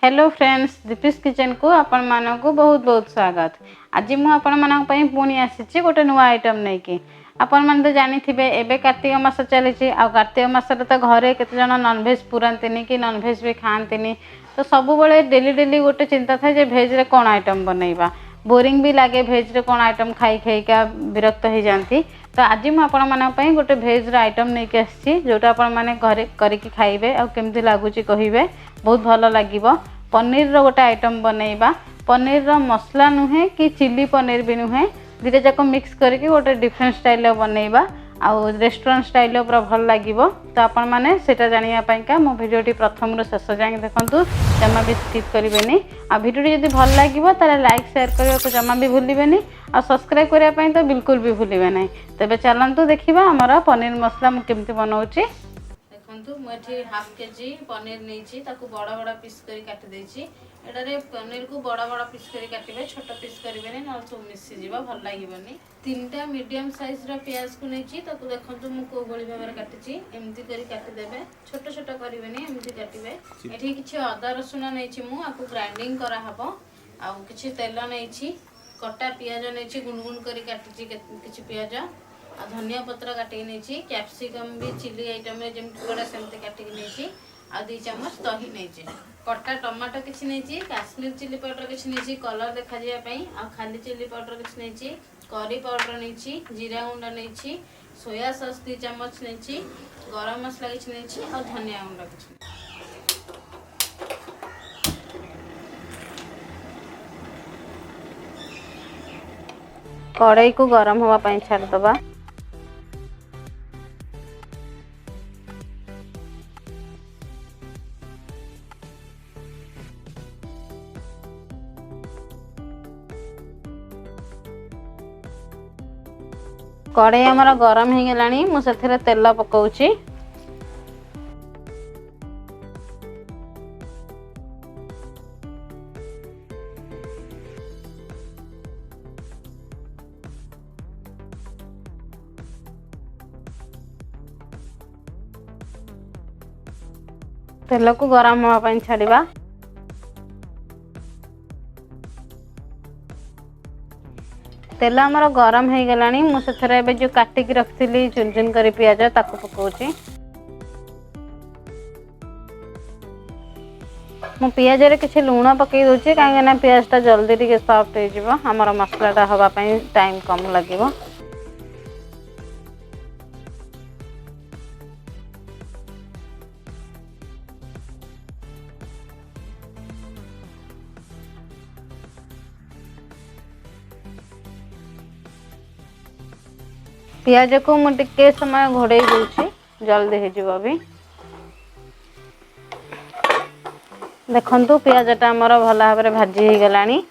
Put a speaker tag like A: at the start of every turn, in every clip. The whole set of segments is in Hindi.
A: हेलो फ्रेंड्स, दीपीस किचन को आपण मानक बहुत बहुत स्वागत। आज मु आपण मानक पई पुणी आसीछि गोटे नुआ आइटम नै कि आपण मन तो जानि थिबे एबे कार्तिक मास चलीछि आ कार्तिक मास रे तो घरे केते जण नॉन वेज पुरांतिनी कि नॉन वेज भी खांतिनी। तो सब बेले डेली डेली गोटे चिंता था जे भेज रे कोन आइटम बनैबा। बोरिंग भी लागे भेज रे कोन आइटम खाई खाई का विरक्त हो जाती। तो आज मु आपण मानक पई गोटे भेज रे आइटम नै कि आछि जोटा आपण माने घरे करिकि खाइबे आ केमति लागुची कहिबे। बहुत भल लागिबो। पनीर रो गोटे आइटम बनैबा। पनीर रो मसला नुहे कि चिली पनीर भी नुहे, दुटा जाक मिक्स करके गोटे डिफरेंट स्टाइल बनैबा आ रेस्टोरेंट स्टाइल पूरा भल लागिबो। तो आपण माने सेटा जानिया पईका मो वीडियोटी प्रथम रो शेष जाके देखंतु, जमा भी स्किप करिवेनी। आ वीडियोटी यदि भल लागिबो ताले लाइक शेयर करियो को जमा भी भूलिबेनी आ सब्सक्राइब करिया पई तो बिल्कुल भी भूलिबे नै। तबे चलंतु देखिबा हमर पनीर मसला मु केमति बनाउची। देखंतु मुठी हाफ केजी पनीर नैची ताकू बड़ा बड़ा पीस करी काटी देछि। एटारे पनीर को बड़ा बड़ा पीस करी काटिबे, छोट पीस करिवेनी न सब मिसी जीवा भल लागिबनी। तीनटा मीडियम साइज रा प्याज को नैची ताकू देखंतु मु को गोली भाबर काटिछि। एमति करी काटी देबे, छोट छोट करिवेनी एमति काटिबे। एठी किछि अदा रसुन नैची मु आकू ग्राइंडिंग करा हबो। आ किछि तेल नैची, कटा प्याज नैची गुण गुण करी काटिछि किछि प्याज आ धनिया पत्र काटिक नहीं, कैप्सिकम भी चिली आइटम में जमी बड़ा सेमती काटिक नहीं, आ 2 चम्मच दही नहीं, कटा टमाटो किसी नहीं, काश्मीर चिली पाउडर किसी नहीं कलर देखा जाए, आ खाली चिली पाउडर किसी नहीं, करी पाउडर नहीं, जीरा गुंड नहीं, सोया सॉस 2 चम्मच नहीं, गरम मसला किसी नहीं और धनिया गुंड किसी। कड़ाई को गरम होगा छाड़दबा। कड़ाई आमर गरम हो गलानी, मुझे तेल पकाउची। तेल को गरम होगा छाड़िबा। तेल आमर गरम हो गलानी, मुझे जो काटिक रखी चुन चुन कर पियाज ताको पकाउची। मु पियाज रे किछि लूण पकई दोची काहे ना पियाज टा जल्दी टिके सॉफ्ट हो जिवो, हमर मसला टा हवा पई टाइम कम लागिवो। पियाज को मुझे समय घोड़े दूसरी जल्दी हो भी। देखंतु पियाजटा आमर भल भाव में भाजी हो गलानी।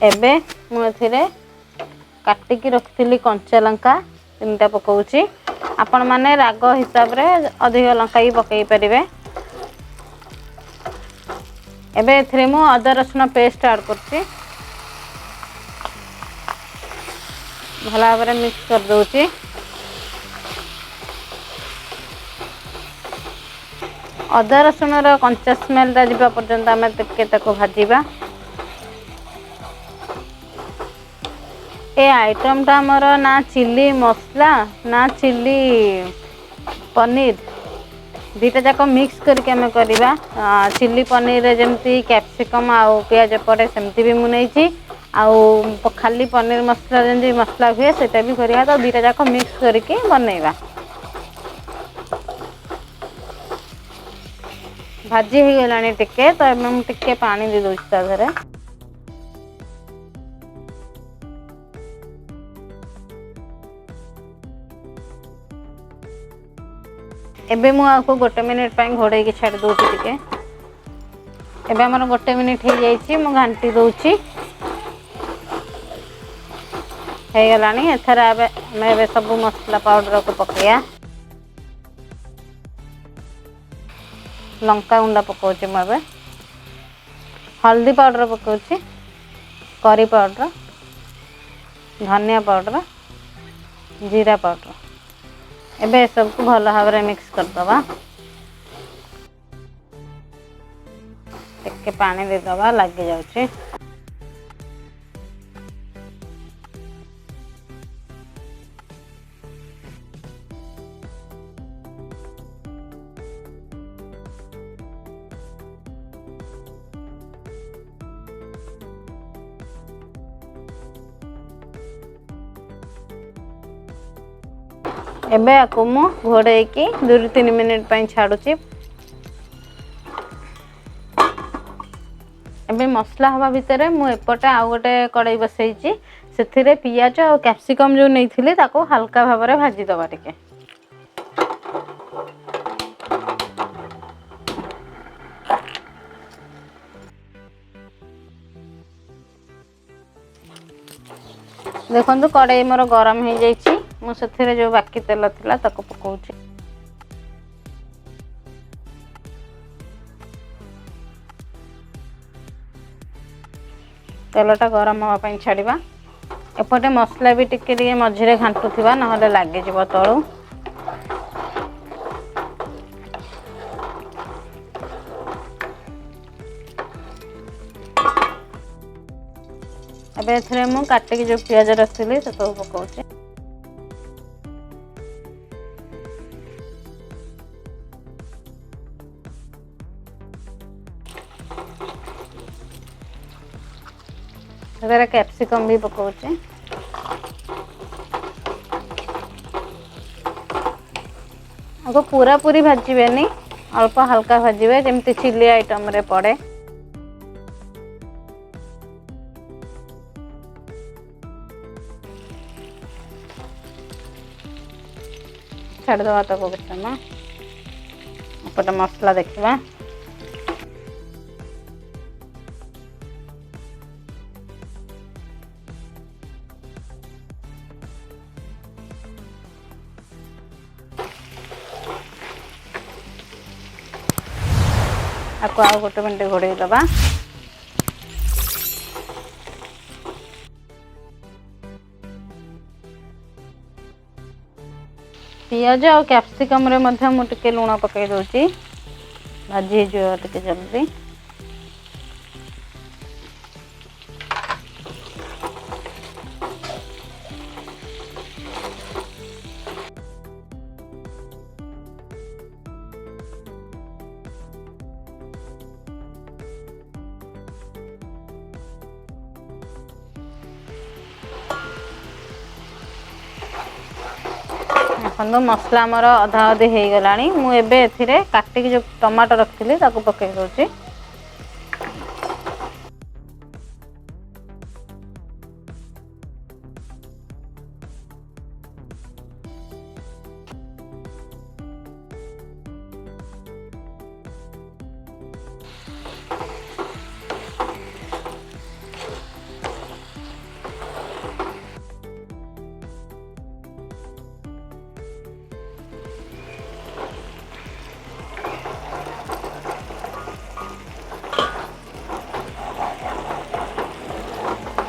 A: एबे मुझे काटिक रखी कंचा लंका 3टा पकाउची। आपण माने राग हिसाब रे अधिक लंका ही पकई परिबे। एबे एथरे मु अदा रसुन पेस्ट ऐड करची, भल भाव में मिक्स कर दूची। अदा रसुन कंचा स्मेल जावा पर्यंत आम भाजीबा। ए आइटम टा आमर ना चिली मसला ना चिली पनीर, दुटा जाक मिक्स करके आम करवा। चिली पनीर जमती कैप्सिकम आउ पियाज पड़े सेमती भी मुझे आउ खाली पनीर मसला जमी मसला हुए सेटा भी करवा। तो 2टा जाक मिक्स करके बनैबा। भाजी हो गलानी टिके, तो एम टिके पानी दे दूची ता धरे। एबे मु आपको 1 मिनिट पई घोड़े के छाड़ दूची टिके। एबे हमर 1 मिनिट हो जाइछि, मु घंटी दूची हो गलानी। एथरा एबे सब मसला पाउडर को पकैया। लंका गुंडा पकाउची मुझे, हल्दी पाउडर पकाउची, करी पाउडर, धनिया पाउडर, जीरा पाउडर। एबे सब को भल भाव में मिक्स कर दबा। टिके पानी देदबा लग जाउची। एबे आको मु घोड़े की 2-3 मिनिट पई छाडुची। एबे मसला हवा भितरे मु एपटे आ गोटे कड़ाई बसैची। सेथिरे पियाज और कैप्सिकम जो नैथिली ताको हल्का भाबरे भाजी दबा टिके। देखंतु कड़ाई मोर गरम हो जाइछि। मु सेथिरे जो बाकी तेल थिला ताको पकाउछि। तेलटा गरम हवा पई छाड़िबा। एपटे मसला भी टिके मझिरे घांटुथिबा नहले लागि जिवो तळु। एबे एथरे मु काटिक जो पियाज रखिली से तो पकाउछि। एबे कैप्सिकम भी पकाउछि। आगो पूरा पूरी भाजीबेनी, अल्प हल्का भाजीबे जेमति चिली आइटम रे पड़े। छाड़ दवा ताको बेसन। एपटे मसला देखिबा। आको आ गोटे मिनट घोड़े दबा। पियाज और कैप्सिकम रे मध्य मु टिके लूण पकाई दोची। भाजी जो टिके जल्दी। देखो मसला आमर अधा अधी हो गला। मुझे एथिरे काटिक जो टमाटो रखी ताको पकई दूची।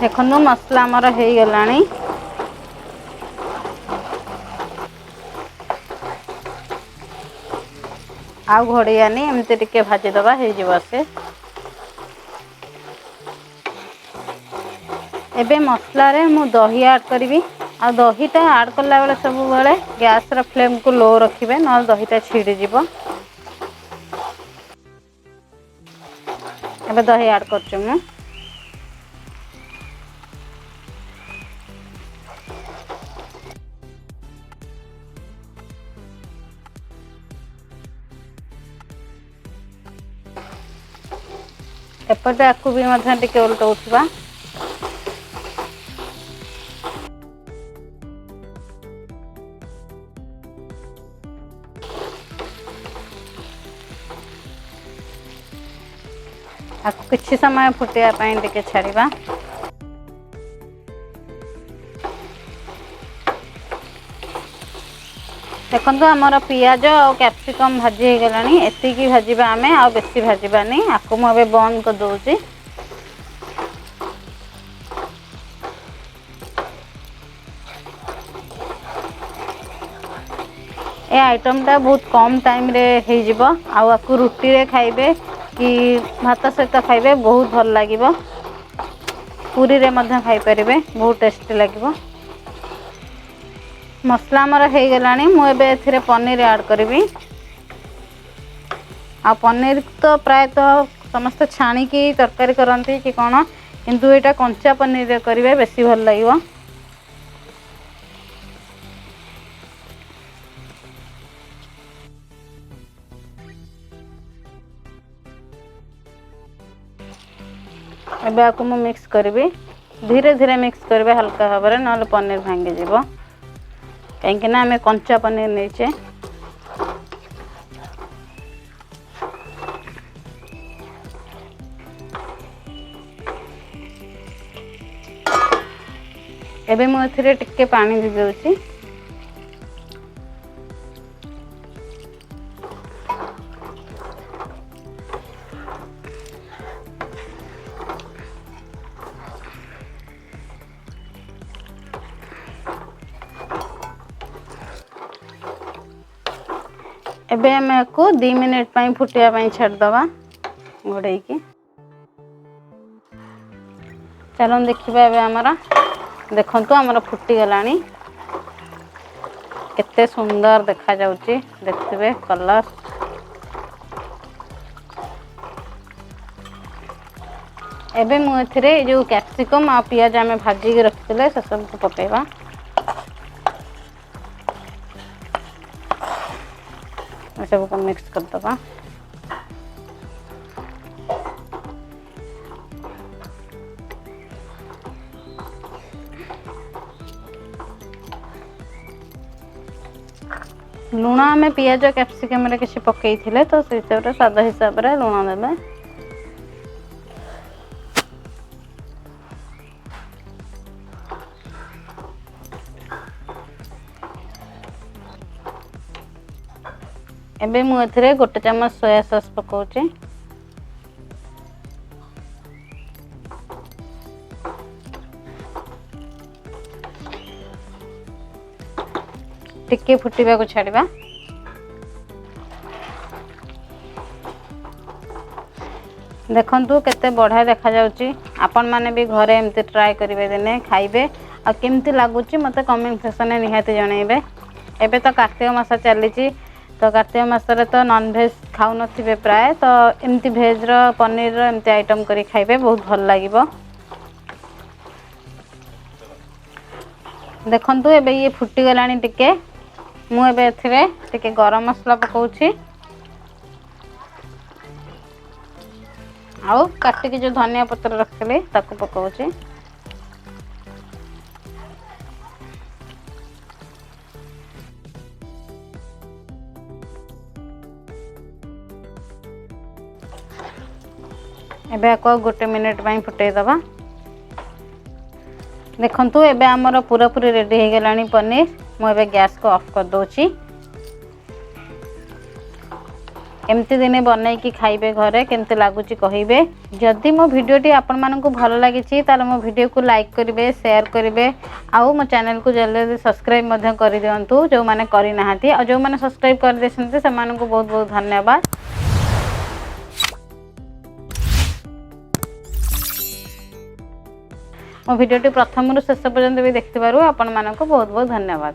A: देखो मसला आमर हो गला। आ घोड़ियानी एमती टिके भाजी दबा हो से। एबे मसला रे मु दही ऐड करी। आ दहीटा ऐड कला बेले सब बेले गैस रा फ्लेम को लो रखिबे न दहीटा छिड़ी जीवो। एबे दही ऐड करछु मु। एपटे आकु भी मध्य टिके उल्टौथिबा। आकु किछि समय फुटिया पई टिके छाड़िबा। देखो आमर पियाज और कैप्सिकम भाजी हो गला। एतिकी भाजवा आम आ बेसी भाजबानी। आपको मुझे बंद कर दूची। ए आइटम टा बहुत कम टाइम रे हो जिवो। आकु रुटी रे खाइबे कि भात सहित खाइबे बहुत भल लागिबो। पूरी रे मध्य खाई परिबे, बहुत टेस्टी लागिबो। मसला हमर हो गलानी। मु एबे एथिरे पनीर ऐड करबी। आ पनीर तो प्राय तो समस्त छाणी की तरकारी करंती कि कोन, किंतु एटा कंचा पनीर रे करिवे बेसी भल लागिबो। एबे आको मु मिक्स करबी। धीरे धीरे मिक्स करबे हल्का भाबरे, नले पनीर भांगी जीवो। कहीं ना हमें कंचा पनीर नहींचे। एबे मु एथिरे टिके पानी दे देउची। एबे हमें को 2 मिनिट पई फुटिया पई छाड़ दवा घोड़ई की। चलो देखिबा एबे हमरा देखंतु हमरा फुटी गलानी। केते सुंदर देखा जाउची, देखिबे कलर। एबे मु एथिरे जो कैप्सिकम आ पियाज हमें भाजी के रखिले से सब को पकेबा। सब को मिक्स कर दबा। लुण आम पियाज कैप्सिकम रे किसी पकई थिले तो से हिसाब रे स्वाद हिसाब रे लुण देबे। एबे मु एथिरे 1 चम्मच सोया सॉस पकाउची। टिके फुटिबा को छाड़िबा। देखंतु केते बढ़िया देखा जाउची। आपण माने भी घरे एमती ट्राई करिवे, दिने खाइबे आ केमती लागुची मते कमेंट सेक्शन में निहाती जणाइबे। एबे तो कार्तिक मास चलीची, तो कार्तिक मास रे तो नॉन वेज खाउ नथिबे प्राय, तो एमती वेज रो पनीर रो एमती आइटम करी खाइबे, बहुत भल लागिबो। देखंतु एबे ये फुटी गलानी टिके। मु एबे एथिरे टिके गरम मसला पकाउची। आउ काटी के जो धनिया पत्र रखले ताको पकाउची। एबे को 1 मिनिट पई फुटै दबा। देखंतु एबे हमर पूरा पूरी रेडी हो गलानी पनीर। मु एबे गैस को ऑफ कर दोची। एमती दिने बनई की खाइबे घरे, केमते लागुची कहिबे। जदि मो वीडियोटी आपण मानकु भल लागिची ताले मो वीडियो को लाइक करिवे, शेयर करिवे, आउ मो चैनल को जल्दी सब्सक्राइब मध्य करि दियंतु जो माने करि नाहाती। आ जो माने सब्सक्राइब कर देछन्ते से मानकु बहुत बहुत धन्यवाद। मो वीडियोटी प्रथम रु शेष पर्यंत भी देखिबारु आपण मानकु बहुत बहुत धन्यवाद।